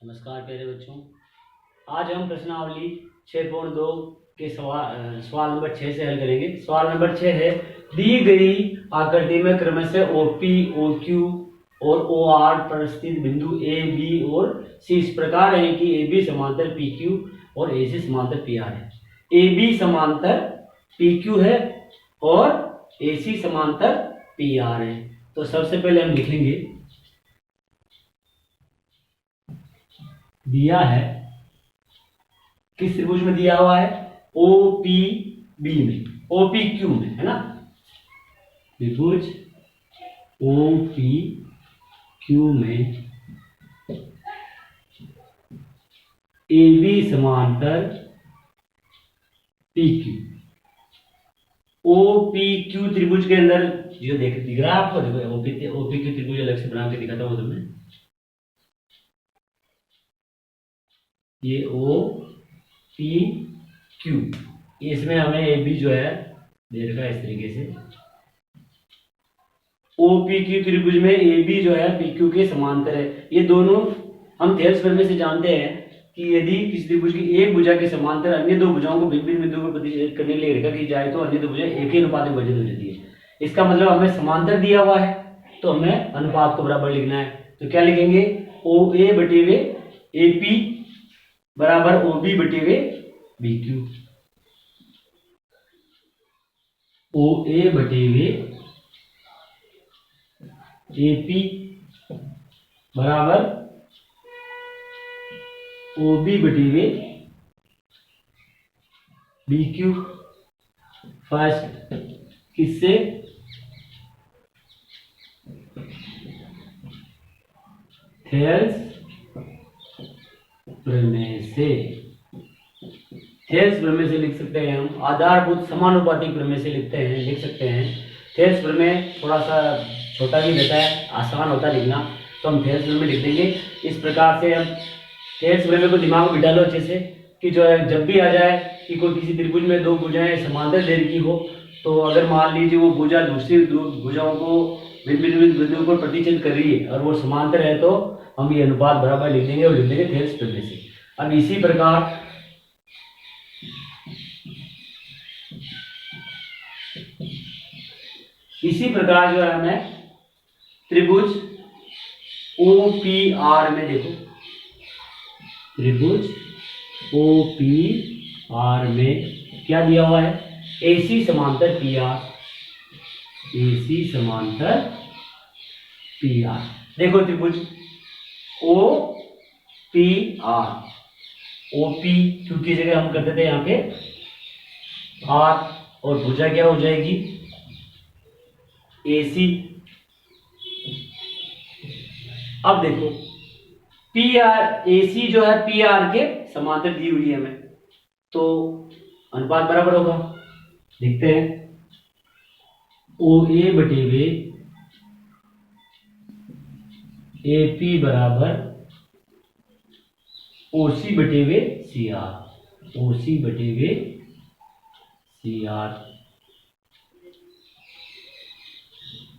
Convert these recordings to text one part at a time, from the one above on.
नमस्कार प्यारे बच्चों। आज हम प्रश्नावली 6.2 के सवाल नंबर 6 से हल करेंगे। सवाल नंबर 6 है, दी गई आकृति में क्रमशः OP, OQ और OR पर स्थित बिंदु A, B और C इस प्रकार है कि AB समांतर PQ और AC समांतर PR है। AB समांतर PQ है और AC समांतर PR है। तो सबसे पहले हम लिखेंगे, दिया है, किस त्रिभुज में दिया हुआ है? OPB में, OPQ में, है ना। त्रिभुज OPQ में AB समांतर PQ। OPQ त्रिभुज के अंदर जो दिख रहा है आपको, देखो OPQ त्रिभुज अलग से बना के दिखाता हूं तुम्हें। ये OPQ, इसमें हमें AB जो है दे रखा है इस तरीके से। OPQ त्रिभुज में AB जो है PQ के समांतर है। ये दोनों हम थेल्स प्रमेय से जानते हैं कि यदि किसी त्रिभुज की एक भुजा के समांतर अन्य दो भुजाओं को भिन्न बिंदु पर प्रतिच्छेद करने के लिए रेखा की जाए तो अन्य दो भुजाएं एक ही अनुपात में विभाजित हो जाती है। इसका मतलब हमें समांतर दिया हुआ है तो हमें अनुपात को बराबर लिखना है। तो क्या लिखेंगे? OA बटे वे AP बराबर OB बटे वे BQ। OA बटे वे AP बराबर OB बटे वे BQ। फर्स्ट किससे? थेल्स प्रमेय से। थेल्स प्रमेय से लिख सकते हैं हम, आधारभूत समानुपातिक प्रमेय से लिख सकते हैं। थेल्स प्रमेय थोड़ा सा छोटा भी रहता है, आसान होता है लिखना, तो हम थेल्स प्रमेय लिख देंगे। इस प्रकार से हम थेल्स प्रमेय को दिमाग में बिठा लो अच्छे से कि जो है जब भी आ जाए कि कोई किसी त्रिभुज में दो भुजाएं समांतर दे रखी हो, तो अगर मान लीजिए वो भुजा दूसरी भुजाओं को भिन्न बिंदुओं पर प्रतिच्छेद कर रही है और वो समांतर है, तो हम ये अनुपात बराबर लिख देंगे और लिख देंगे थेल्स प्रमेय से। अब इसी प्रकार जो है हमें त्रिभुज OPR में, देखो त्रिभुज OPR में क्या दिया हुआ है? AC समांतर PR, AC समांतर PR। देखो त्रिभुज OPR, OP क्योंकि जगह हम करते थे यहाँ पे R, और भुजा क्या हो जाएगी? AC। अब देखो PR, AC जो है PR के समांतर दी हुई है हमें, तो अनुपात बराबर होगा। देखते हैं, OA बटे वे AP बराबर OC बटे वे CR, OC बटे वे CR।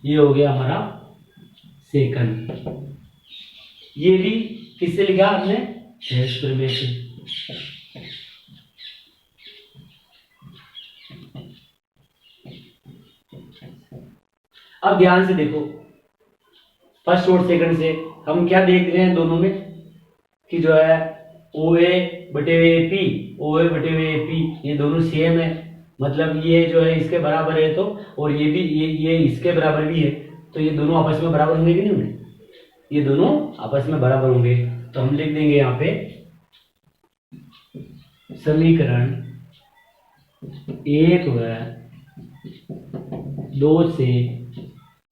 ये हो गया हमारा सेकंड। ये भी किससे लिखा हमने? थेल्स प्रमेय से। अब ध्यान से देखो, फर्स्ट और सेकंड से हम क्या देख रहे हैं दोनों में कि जो है OA बटे वे AP, OA बटे वे AP ये दोनों सेम है, मतलब ये जो है इसके बराबर है, तो और ये भी ये इसके बराबर भी है, तो ये दोनों आपस में बराबर होंगे कि नहीं होंगे? ये दोनों आपस में बराबर होंगे। तो हम लिख देंगे यहाँ पे समीकरण 1 व 2 से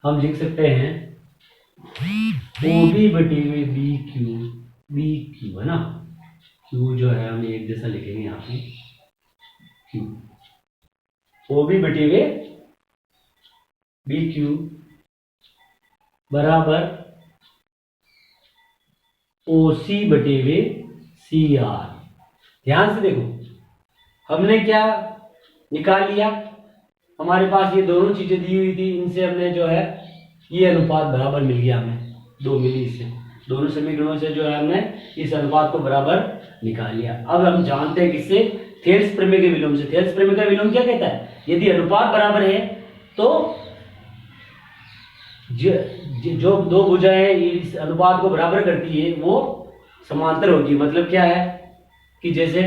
हम लिख सकते हैं OB बटे वे BQ, है ना। Q जो है हम एक जैसा लिखेंगे यहाँ पे, Q OB बटे वे BQ बराबर OC बटे वे CR। ध्यान से देखो, हमने क्या निकाल लिया? हमारे पास ये दोनों चीजें दी हुई थी, इनसे हमने जो है ये अनुपात बराबर मिल गया, हमें 2 मिली इससे। दोनों समीकरणों से जो है हमने इस अनुपात को बराबर निकाल लिया। अब हम जानते हैं किससे, थेल्स प्रमेय के विलोम से। थेल्स प्रमेय का विलोम क्या कहता है, यदि अनुपात बराबर है तो जो दो भुजाएं इस अनुपात को बराबर करती है वो समांतर होगी। मतलब क्या है कि जैसे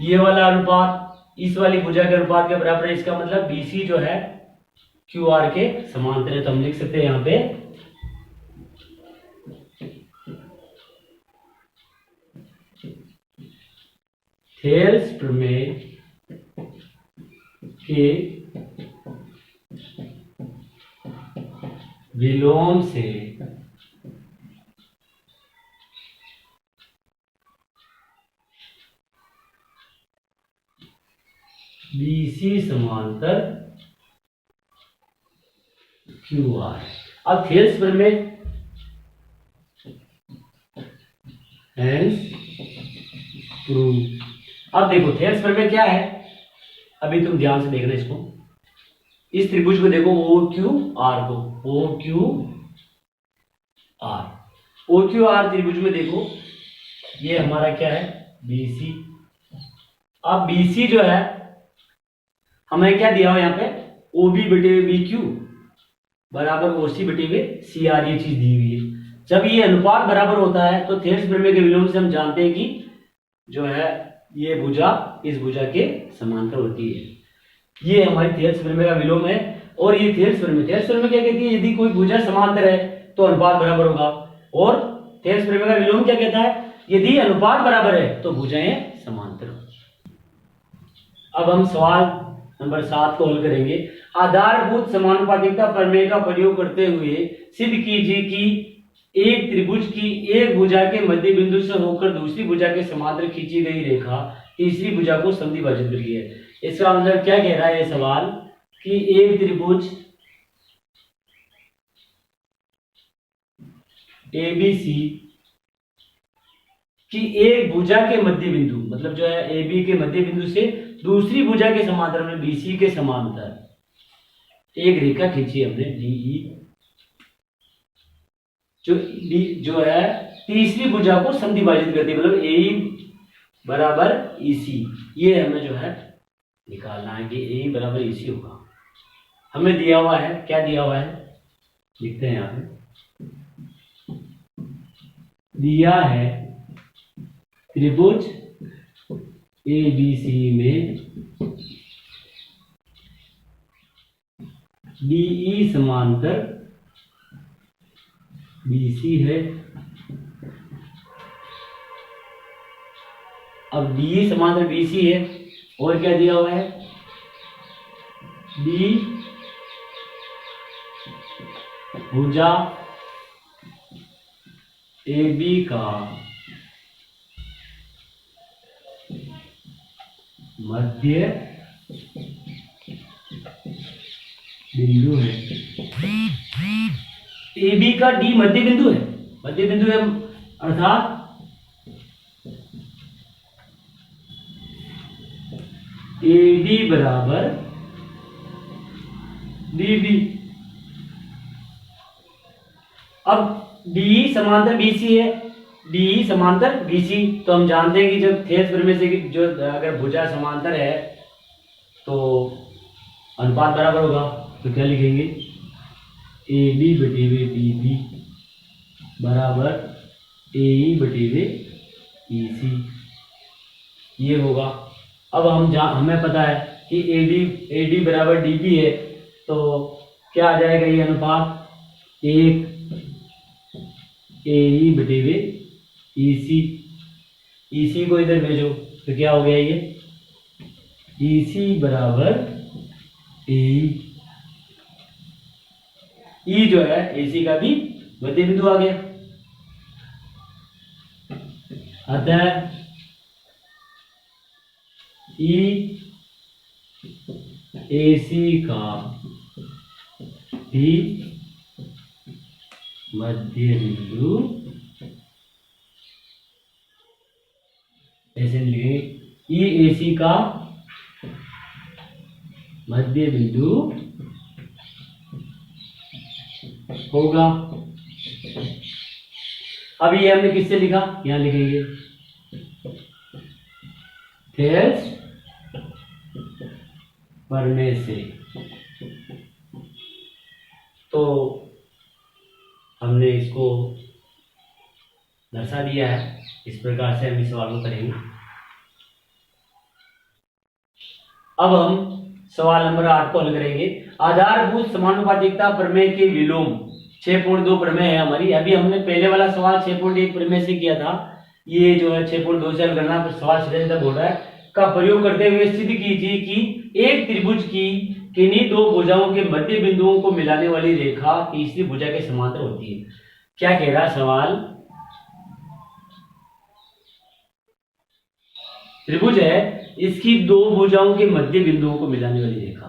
ये वाला अनुपात इस वाली भुजा के अनुपात के बराबर है, इसका मतलब BC जो है QR के समांतर है। तो हम लिख सकते हैं यहां पे थेल्स प्रमेय के विलोम से BC समांतर QR। अब थेल्स प्रमेय प्रूव। अब देखो थेल्स प्रमेय क्या है, अभी तुम ध्यान से देखना इसको। इस त्रिभुज को देखो OQR को, OQR त्रिभुज में देखो ये हमारा क्या है BC। अब BC जो है हमें क्या दिया हुआ यहाँ पे OB बटे BQ बराबर OC बटे CR, ये चीज दी हुई है। जब ये अनुपात बराबर होता है तो थेल्स प्रमेय के विलोम से हम जानते हैं कि जो है ये भुजा इस भुजा के समांतर होती है। ये हमारी थेल्स प्रमेय का विलोम है। और ये थेल्स प्रमेय क्या कहती है, यदि कोई भुजा समांतर है तो अनुपात बराबर होगा। और थेल्स प्रमेय का विलोम क्या कहता है, यदि अनुपात बराबर है तो भुजाएं समांतर हो। अब हम सवाल नंबर 7 को हल करेंगे। आधारभूत समानुपातिकता प्रमेय का प्रयोग करते हुए सिद्ध कीजिए कि एक त्रिभुज की एक भुजा के मध्य बिंदु से होकर दूसरी भुजा के समांतर खींची गई रेखा तीसरी भुजा को समद्विभाजित करती है। इसका मतलब क्या कह रहा है ये सवाल कि एक त्रिभुज ABC कि एक भुजा के मध्य बिंदु, मतलब जो है AB के मध्य बिंदु से दूसरी भुजा के समांतर में BC के समांतर एक रेखा खींची हमने DE, जो है तीसरी भुजा को समद्विभाजित करती है, मतलब AE बराबर EC। ये हमें जो है निकालना है कि AE बराबर EC होगा। हमें दिया हुआ है, क्या दिया हुआ है लिखते हैं यहां पे, दिया है त्रिभुज ABC में DE समांतर BC है। अब DE समांतर BC है और क्या दिया हुआ है, D भुजा AB का मध्य बिंदु है। AB का D मध्य बिंदु है, अर्थात AD बराबर DB। अब DE समांतर BC है, DE समांतर BC, तो हम जानते हैं कि जब थेल्स प्रमेय से कि जो अगर भुजा समांतर है तो अनुपात बराबर होगा। तो क्या लिखेंगे, AD बटे DB बराबर AE बटे EC, ये होगा। अब हमें पता है कि AD बराबर DB है, तो क्या आ जाएगा ये अनुपात, 1 AE बटे EC। EC को इधर भेजो तो क्या हो गया ये, EC बराबर AE। E जो है AC का भी मध्य बिंदु आ गया। अतः AC का भी मध्य बिंदु, ऐसे लिखेंगे, AC का मध्य बिंदु होगा। अब ये हमने किससे लिखा, यहां लिखेंगे थेल्स प्रमेय से। तो हमने इसको दर्शा दिया है, इस प्रकार से हम इस सवाल को करेंगे। अब हम सवाल नंबर 8 को हल करेंगे। आधारभूत समानुपातिकता प्रमेय के विलोम 6.2 प्रमेय है हमारी। अभी हमने पहले वाला सवाल 6.1 प्रमेय से किया था, ये जो है 6.2 से हल करना। तो सवाल सीधा सीधा बोल रहा है का प्रयोग करते हुए सिद्ध कीजिए कि एक त्रिभुज की किन्हीं दो भुजाओं के मध्य बिंदुओं को मिलाने वाली रेखा तीसरी भुजा के समांतर होती है। क्या कह रहा है सवाल, त्रिभुज है, इसकी दो भुजाओं के मध्य बिंदुओं को मिलाने वाली रेखा,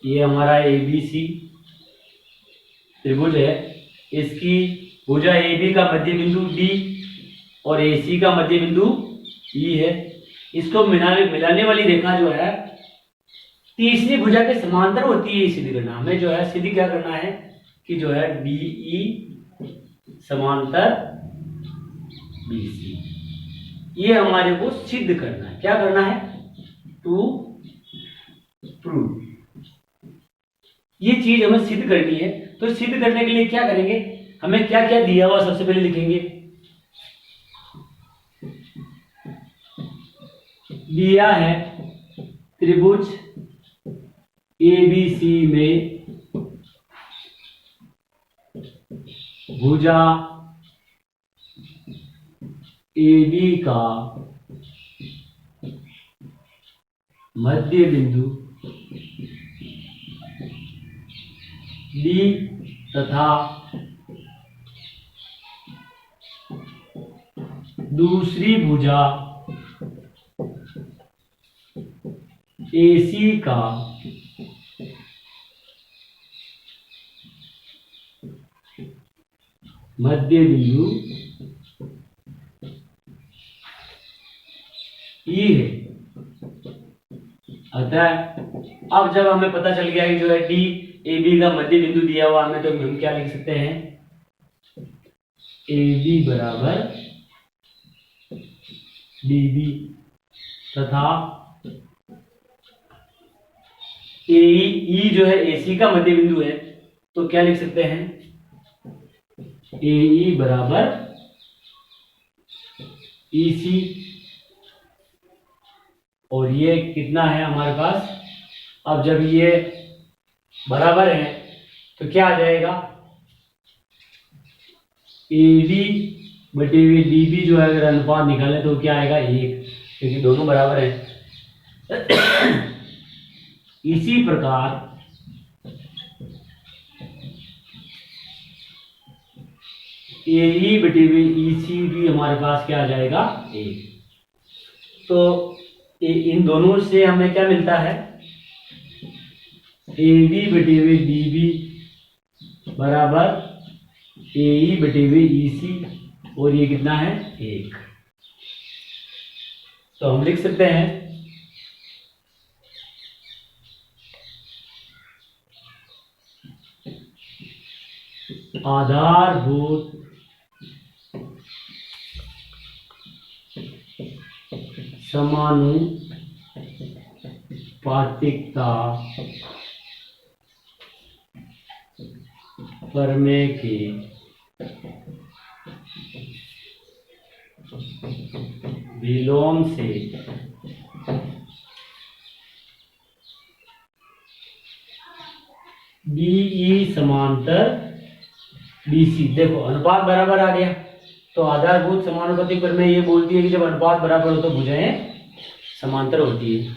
ये हमारा ABC त्रिभुज है, इसकी भुजा AB का मध्य बिंदु D और AC का मध्य बिंदु E है। इसको मिलाने वाली रेखा जो है तीसरी भुजा के समांतर होती है। सिद्ध करना हमें जो है, सिद्ध क्या करना है कि जो है DE समांतर BC, ये हमारे को सिद्ध करना है। क्या करना है, टू प्रूव, ये चीज हमें सिद्ध करनी है। तो सिद्ध करने के लिए क्या करेंगे, हमें क्या क्या दिया हुआ सबसे पहले लिखेंगे। दिया है त्रिभुज ABC में भुजा AB का मध्य बिंदु D तथा दूसरी भुजा AC का मध्य बिंदु E है। अतः अब जब हमें पता चल गया कि जो है D AB का मध्य बिंदु दिया हुआ हमें, तो हम क्या लिख सकते हैं, AB बराबर DB तथा AE जो है AC का मध्य बिंदु है, तो क्या लिख सकते हैं, AE बराबर EC। और ये कितना है हमारे पास, अब जब ये बराबर है तो क्या आ जाएगा, AD बटे हुए DB जो है अगर अनुपात निकाले तो क्या आएगा, 1, क्योंकि दोनों बराबर है। इसी प्रकार AE बटे हुए EC भी हमारे पास क्या आ जाएगा, 1। तो इन दोनों से हमें क्या मिलता है, AD बटे हुए DB बराबर AE बटे हुए EC, और ये कितना है, 1। तो हम लिख सकते हैं आधारभूत समानुपातिकता प्रमेय के विलोम से DE समांतर BC, देखो अनुपात बराबर आ गया। तो आधारभूत समानुपातिक प्रमेय ये बोलती है कि जब अनुपात बराबर हो तो भुजाएं समांतर होती है।